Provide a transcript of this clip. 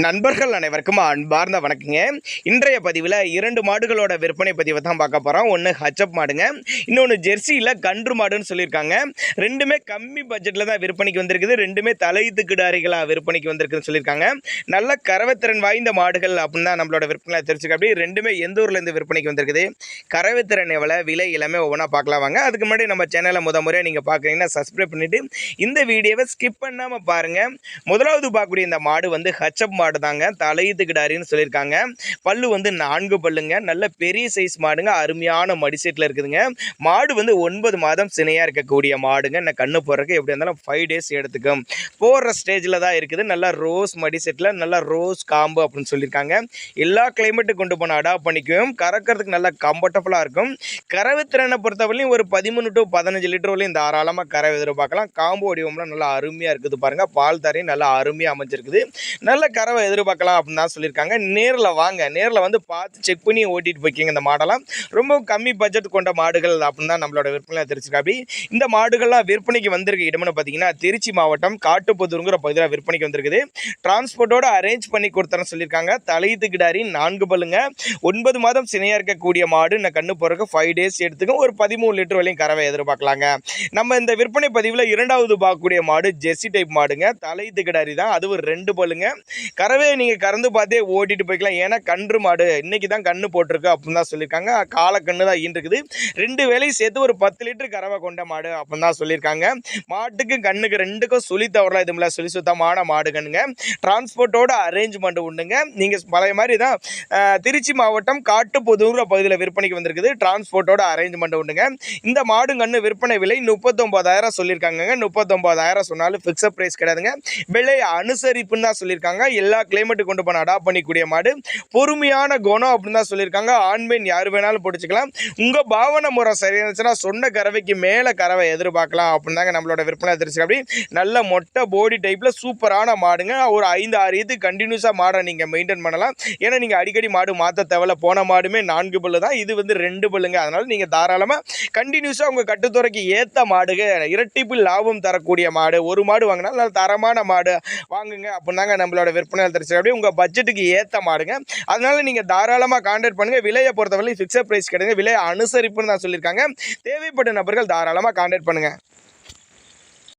நண்பர்கள் அனைவருக்கும் அன்பார்ந்த வணக்கங்க. இன்றைய பதிவில் 2 மாடுகளோட விற்பனை பதிவை தான் பார்க்க போகிறோம். ஒன்று ஹச்சப் மாடுங்க, இன்னொன்று ஜெர்சியில் கன்று மாடுன்னு சொல்லியிருக்காங்க. ரெண்டுமே கம்மி பட்ஜெட்டில் தான் விற்பனைக்கு வந்திருக்குது. ரெண்டுமே தலையீத்து கிடாரிகளாக விற்பனைக்கு வந்திருக்குதுன்னு சொல்லியிருக்காங்க. நல்ல கறவைத்திறன் வாய்ந்த மாடுகள் அப்படின்னு தான் நம்மளோட விற்பனை தெரிஞ்சுக்க. அப்படி ரெண்டுமே எந்த ஊர்லேருந்து விற்பனைக்கு வந்திருக்குது, கறவைத்திறன் எவ்வளோ, விலை எல்லாமே ஒவ்வொன்றா பார்க்கலாம் வாங்க. அதுக்கு முன்னாடி நம்ம சேனலை முறையாக நீங்கள் பார்க்குறீங்கன்னா சப்ஸ்கிரைப் பண்ணிவிட்டு இந்த வீடியோவை ஸ்கிப் பண்ணாமல் பாருங்கள். முதலாவது பார்க்கக்கூடிய இந்த மாடு வந்து ஹச்சப் மாடு தாங்க, தலையீத்து கிடாரின்னு சொல்லியிருக்காங்க. பல்லு வந்து 4 பல்லுங்க, நல்ல பெரிய சைஸ் மாடுங்க, அருமையான மடிசெட்டில் இருக்குதுங்க. மாடு வந்து 9 மாதம் சினையாக இருக்கக்கூடிய மாடுங்க. என்ன கண்ணு போடுறதுக்கு எப்படி இருந்தாலும் 5 டேஸ் எடுத்துக்கும். போடுற ஸ்டேஜில் தான் இருக்குது. நல்லா ரோஸ் மடிசெட்டில், நல்லா ரோஸ் காம்பு அப்படின்னு சொல்லியிருக்காங்க. எல்லா கிளைமேட்டுக்கு கொண்டு போன அடாப்ட் பண்ணிக்கும். கறக்கிறதுக்கு நல்லா கம்ஃபர்டபுளாக இருக்கும். கறவை திறனை பொறுத்தவரையிலும் ஒரு 13 to 15 லிட்டர் வரையும் தாராளமாக கறவை எதிர்பார்க்கலாம். காம்பு வடிவம்லாம் நல்லா அருமையாக இருக்குது பாருங்கள். பால் தரையும் நல்லா அருமையாக அமைஞ்சிருக்குது. நல்ல கறவை எதிர்பார்க்கலாம் அப்படின்னு தான் சொல்லியிருக்காங்க. நேரில் வாங்க, நேரில் வந்து பார்த்து செக் பண்ணி ஓட்டிகிட்டு போய்க்கிங்க. இந்த மாடெல்லாம் ரொம்ப கம்மி பட்ஜெட் கொண்ட மாடுகள் அப்படின்னு தான் நம்மளோட விற்பனை தெரிஞ்சுக்காப்பி. இந்த மாடுகள்லாம் விற்பனைக்கு வந்திருக்க இடம்னு பார்த்தீங்கன்னா திருச்சி மாவட்டம் காட்டுப்புதூருங்கிற பகுதியில் விற்பனைக்கு வந்திருக்குது. டிரான்ஸ்போர்ட்டோட அரேஞ்ச் பண்ணி கொடுத்தேன்னு சொல்லியிருக்காங்க. தலையீத்து கிடாரி 4 பல்லுங்க, 9 மாதம் சினையாக இருக்கக்கூடிய மாடு. நான் கண்ணு போகிறதுக்கு 5 டேஸ் எடுத்துக்கும். ஒரு 13 லிட்டர் வரையும் கறவை எதிர்பார்க்கலாங்க. நம்ம இந்த விற்பனை பதிவில் இரண்டாவது பார்க்கக்கூடிய மாடு ஜெர்சி டைப் மாடுங்க, தலையீத்து கிடாரி தான், அது ஒரு 2 பல்லுங்க. கறவையை நீங்கள் கறந்து பார்த்தே ஓட்டிட்டு போய்க்கலாம். ஏன்னா கன்று மாடு இன்னைக்கு தான் கன்று போட்டிருக்கு அப்படின்னு தான் சொல்லியிருக்காங்க. காலை கன்று தான் ஈன்றுக்குது. 2 வேலையும் சேர்த்து ஒரு 10 லிட்டர் கறவை கொண்ட மாடு அப்படின்னு தான் சொல்லியிருக்காங்க. மாட்டுக்கு கண்ணுக்கு 2க்கும் சுழி தவறலாம் இதுமில்ல, சுழி சுத்தமான மாடு கண்ணுங்க. டிரான்ஸ்போர்ட்டோட அரேஞ்ச்மெண்ட் உண்டுங்க. நீங்கள் பழைய மாதிரி தான் திருச்சி மாவட்டம் காட்டுப்புதூர் பகுதியில் விற்பனைக்கு வந்திருக்குது. டிரான்ஸ்போர்ட்டோட அரேஞ்ச்மெண்ட் உண்டுங்க. இந்த மாடு கன்று விற்பனை விலை 39,000 சொல்லியிருக்காங்க. 39,000 சொன்னாலும் ஃபிக்ஸட் ப்ரைஸ் கிடையாதுங்க. விலை அனுசரிப்புன்னு தான் சொல்லியிருக்காங்க. எல்லா கிளைமேட்டுக்கு கொண்டு போன அடாப்ட் பண்ணிக்கூடிய மாடு, பொறுமையான குணம் அப்படின்னு தான் சொல்லியிருக்காங்க. ஆண்மேன் யார் வேணாலும் பிடிச்சிக்கலாம். உங்கள் பாவனை முறை சரியா இருந்துச்சுன்னா சொன்ன கறவைக்கு மேலே கறவை எதிர்பார்க்கலாம் அப்படின்னு தாங்க நம்மளோட விற்பனை தெரிஞ்சு. அப்படி நல்ல மொட்டை போடி டைப்பில் சூப்பரான மாடுங்க. ஒரு 5-6 இது கண்டினியூஸாக மாடை நீங்கள் மெயின்டைன் பண்ணலாம். ஏன்னா நீங்கள் அடிக்கடி மாடு மாற்ற தேவையில்ல. போன மாடுமே 4 பல்லு தான், இது வந்து 2 பல்லுங்க. அதனால் நீங்கள் தாராளமாக கண்டினியூஸாக உங்கள் கட்டுத்துறைக்கு ஏற்ற மாடுங்க, இரட்டிப்பு லாபம் தரக்கூடிய மாடு. ஒரு மாடு வாங்கினா நல்ல தரமான மாடு வாங்குங்க அப்படின்னு தாங்க நம்மளோட விற்பனை தெரிஞ்சு. அப்படி உங்கள் பட்ஜெட்டுக்கு ஏற்ற மாடுங்க. அதனால நீங்கள் தாராளமாக கான்டாக்ட் பண்ணுங்கள். விலையை பொறுத்தவரை ஃபிக்ஸட் ப்ரைஸ் கிடையாது, விலை அனுசரிப்புன்னு தான் சொல்லியிருக்காங்க. தேவைப்பட்ட நபர்கள் தாராளமாக கான்டாக்ட் பண்ணுங்கள்.